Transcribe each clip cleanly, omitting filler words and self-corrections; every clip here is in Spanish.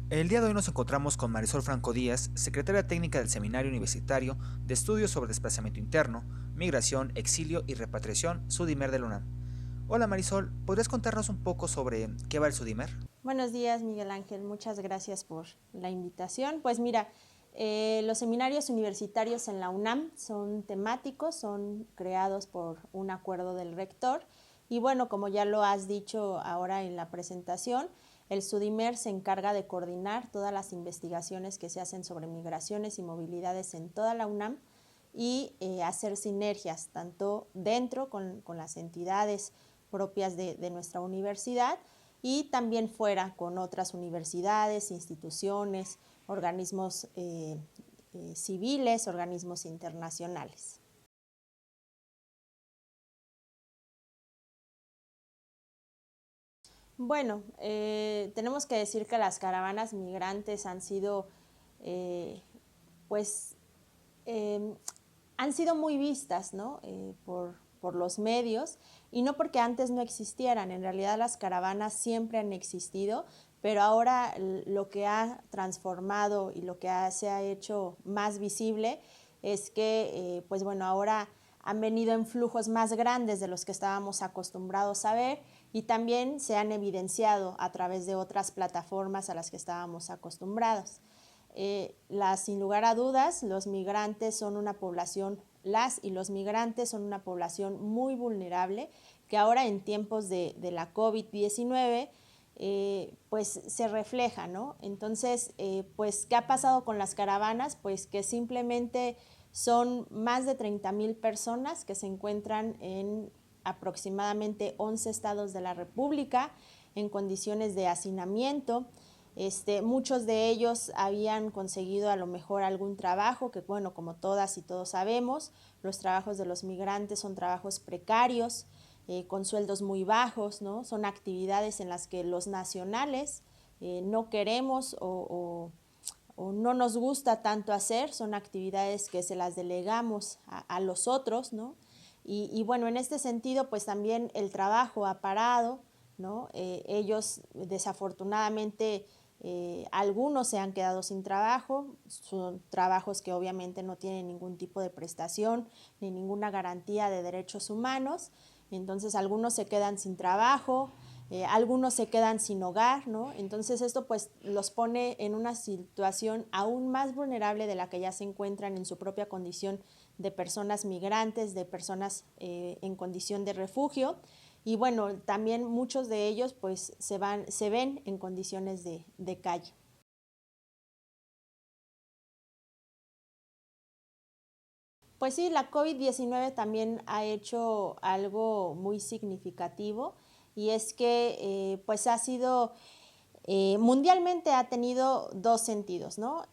El día de hoy nos encontramos con Marisol Franco Díaz, secretaria técnica del Seminario Universitario de Estudios sobre Desplazamiento Interno, Migración, Exilio y Repatriación, SUDIMER de la UNAM. Hola Marisol, ¿podrías contarnos un poco sobre qué va el SUDIMER? Buenos días, Miguel Ángel, muchas gracias por la invitación. Pues mira, los seminarios universitarios en la UNAM son temáticos, son creados por un acuerdo del rector y bueno, como ya lo has dicho ahora en la presentación, el SUDIMER se encarga de coordinar todas las investigaciones que se hacen sobre migraciones y movilidades en toda la UNAM y hacer sinergias tanto dentro con las entidades propias de nuestra universidad y también fuera con otras universidades, instituciones, organismos civiles, organismos internacionales. Bueno, tenemos que decir que las caravanas migrantes han sido, pues, han sido muy vistas, ¿no? Por los medios y no porque antes no existieran, en realidad las caravanas siempre han existido, pero ahora lo que ha transformado y lo que se ha hecho más visible es que, pues bueno, ahora han venido en flujos más grandes de los que estábamos acostumbrados a ver y también se han evidenciado a través de otras plataformas a las que estábamos acostumbrados. Sin lugar a dudas, los migrantes son una población, las y los migrantes son una población muy vulnerable que ahora en tiempos de la COVID-19 pues se refleja, ¿no? Entonces, pues, ¿qué ha pasado con las caravanas? Pues que simplemente son más de 30,000 personas que se encuentran en aproximadamente 11 estados de la República en condiciones de hacinamiento. Muchos de ellos habían conseguido a lo mejor algún trabajo, que bueno, como todas y todos sabemos, los trabajos de los migrantes son trabajos precarios, con sueldos muy bajos, ¿no? Son actividades en las que los nacionales no queremos o no nos gusta tanto hacer, son actividades que se las delegamos a los otros, ¿no? Y bueno, en este sentido, pues también el trabajo ha parado, ¿no? Ellos desafortunadamente algunos se han quedado sin trabajo, son trabajos que obviamente no tienen ningún tipo de prestación ni ninguna garantía de derechos humanos, entonces algunos se quedan sin trabajo, algunos se quedan sin hogar, ¿no? Entonces esto pues los pone en una situación aún más vulnerable de la que ya se encuentran en su propia condición de personas migrantes, de personas en condición de refugio. Y bueno, también muchos de ellos pues se ven en condiciones de calle. Pues sí, la COVID-19 también ha hecho algo muy significativo y es que pues ha sido mundialmente ha tenido dos sentidos, ¿no?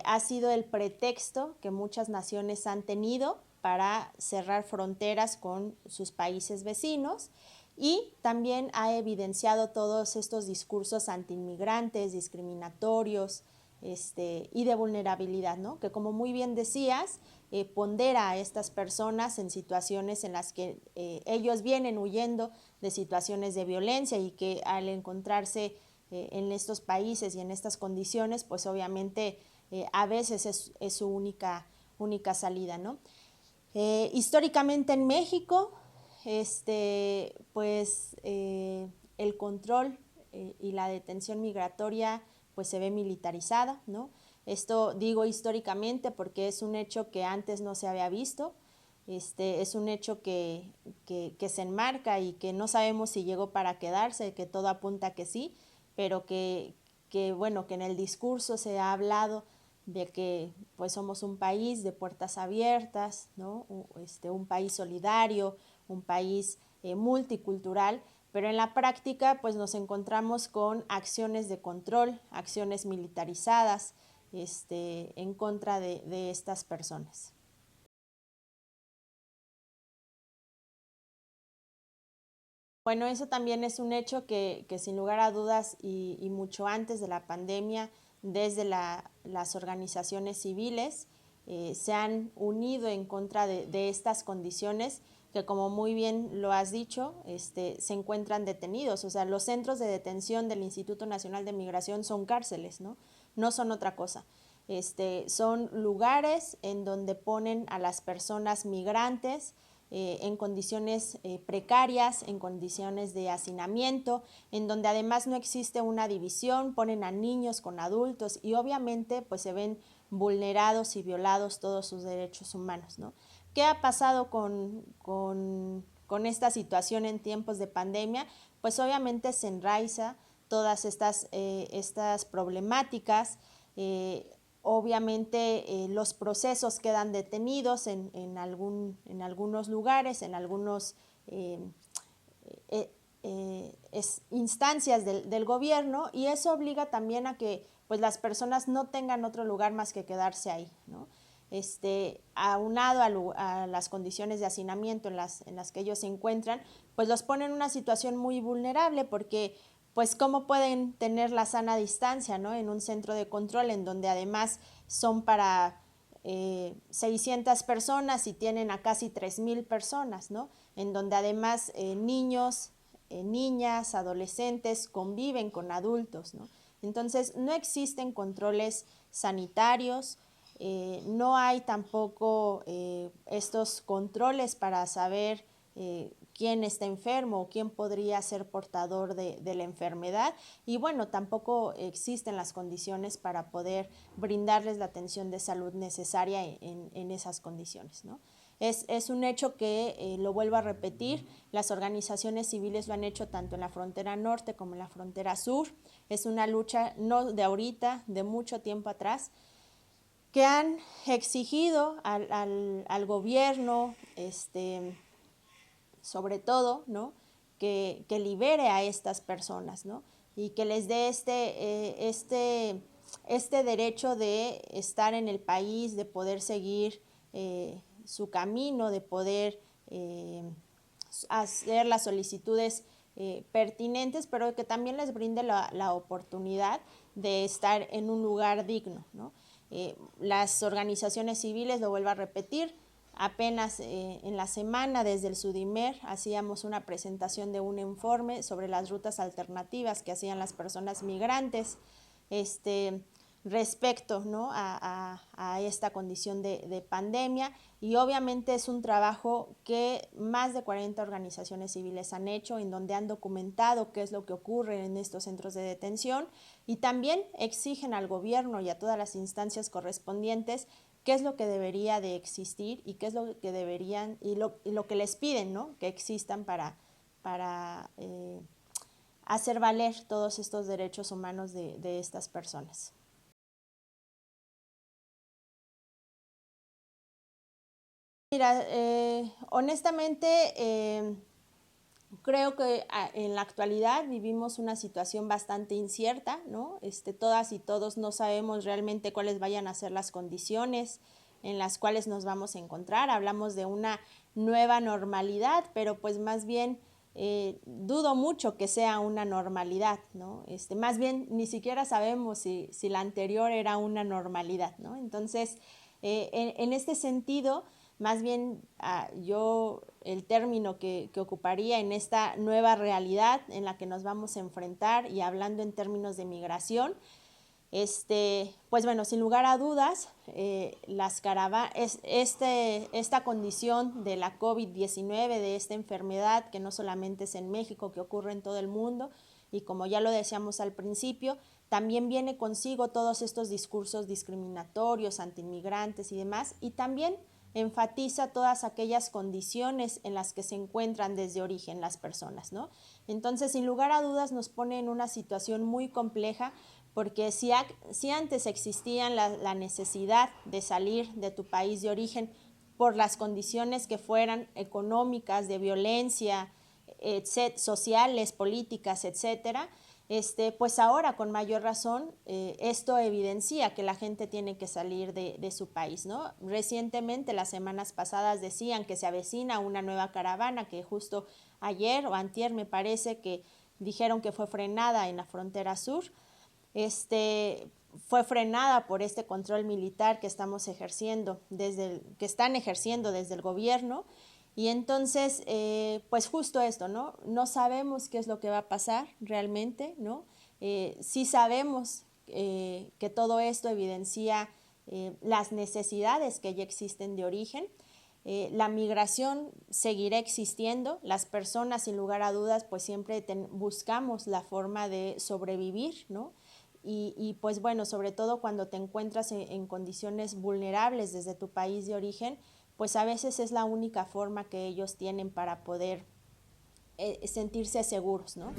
Ha sido el pretexto que muchas naciones han tenido para cerrar fronteras con sus países vecinos y también ha evidenciado todos estos discursos antiinmigrantes, discriminatorios y de vulnerabilidad, ¿no? Que como muy bien decías, pondera a estas personas en situaciones en las que ellos vienen huyendo de situaciones de violencia y que al encontrarse en estos países y en estas condiciones, pues obviamente a veces es su única salida, ¿no? Históricamente en México, pues el control y la detención migratoria pues se ve militarizada, ¿no? Esto digo históricamente porque es un hecho que antes no se había visto, es un hecho que se enmarca y que no sabemos si llegó para quedarse, que todo apunta que sí, pero bueno, que en el discurso se ha hablado de que pues somos un país de puertas abiertas, ¿no? Un país solidario, un país multicultural, pero en la práctica pues nos encontramos con acciones de control, acciones militarizadas en contra de estas personas. Bueno, eso también es un hecho que sin lugar a dudas y mucho antes de la pandemia, desde las organizaciones civiles se han unido en contra de estas condiciones que como muy bien lo has dicho, se encuentran detenidos. O sea, los centros de detención del Instituto Nacional de Migración son cárceles, ¿no? No son otra cosa. Son lugares en donde ponen a las personas migrantes en condiciones precarias, en condiciones de hacinamiento, en donde además no existe una división, ponen a niños con adultos y obviamente pues se ven vulnerados y violados todos sus derechos humanos, ¿no? ¿Qué ha pasado con esta situación en tiempos de pandemia? Pues obviamente se enraiza todas estas problemáticas. Obviamente los procesos quedan detenidos en algunos lugares, en algunos instancias del gobierno, y eso obliga también a que pues, las personas no tengan otro lugar más que quedarse ahí, ¿no? Aunado a las condiciones de hacinamiento en las que ellos se encuentran, pues los pone en una situación muy vulnerable porque pues cómo pueden tener la sana distancia, ¿no? En un centro de control en donde además son para 600 personas y tienen a casi 3,000 personas, ¿no? En donde además niños, niñas, adolescentes conviven con adultos, ¿no? Entonces no existen controles sanitarios, no hay tampoco estos controles para saber quién está enfermo o quién podría ser portador de la enfermedad, y bueno, tampoco existen las condiciones para poder brindarles la atención de salud necesaria en esas condiciones, ¿no? Es un hecho que, lo vuelvo a repetir, las organizaciones civiles lo han hecho tanto en la frontera norte como en la frontera sur. Es una lucha no de ahorita, de mucho tiempo atrás, que han exigido al gobierno, sobre todo, ¿no? Que libere a estas personas, ¿no? Y que les dé este derecho de estar en el país, de poder seguir su camino, de poder hacer las solicitudes pertinentes, pero que también les brinde la oportunidad de estar en un lugar digno, ¿no? Las organizaciones civiles, lo vuelvo a repetir, apenas en la semana desde el SUDIMER hacíamos una presentación de un informe sobre las rutas alternativas que hacían las personas migrantes respecto, ¿no? a esta condición de pandemia, y obviamente es un trabajo que más de 40 organizaciones civiles han hecho, en donde han documentado qué es lo que ocurre en estos centros de detención, y también exigen al gobierno y a todas las instancias correspondientes qué es lo que debería de existir y qué es lo que deberían y lo que les piden, ¿no? Que existan para hacer valer todos estos derechos humanos de estas personas. Mira, honestamente, creo que en la actualidad vivimos una situación bastante incierta, ¿no? Todas y todos no sabemos realmente cuáles vayan a ser las condiciones en las cuales nos vamos a encontrar. Hablamos de una nueva normalidad, pero pues más bien dudo mucho que sea una normalidad, ¿no? Más bien ni siquiera sabemos si la anterior era una normalidad, ¿no? Entonces, en este sentido, más bien yo el término que ocuparía en esta nueva realidad en la que nos vamos a enfrentar, y hablando en términos de migración, pues bueno, sin lugar a dudas, esta condición de la COVID-19, de esta enfermedad que no solamente es en México, que ocurre en todo el mundo, y como ya lo decíamos al principio, también viene consigo todos estos discursos discriminatorios, antiinmigrantes y demás, y también enfatiza todas aquellas condiciones en las que se encuentran desde origen las personas, ¿no? Entonces, sin lugar a dudas, nos pone en una situación muy compleja, porque si antes existía la necesidad de salir de tu país de origen por las condiciones que fueran económicas, de violencia, sociales, políticas, etcétera, pues ahora con mayor razón esto evidencia que la gente tiene que salir de su país, ¿no? Recientemente, las semanas pasadas, decían que se avecina una nueva caravana, que justo ayer o antier me parece que dijeron que fue frenada en la frontera sur. Fue frenada por este control militar que estamos ejerciendo que están ejerciendo desde el gobierno, Y entonces, pues justo esto, ¿no? No sabemos qué es lo que va a pasar realmente, ¿no? Sí sabemos que todo esto evidencia las necesidades que ya existen de origen. La migración seguirá existiendo, las personas sin lugar a dudas pues siempre buscamos la forma de sobrevivir, ¿no? Y pues bueno, sobre todo cuando te encuentras en condiciones vulnerables desde tu país de origen, pues a veces es la única forma que ellos tienen para poder sentirse seguros, ¿no?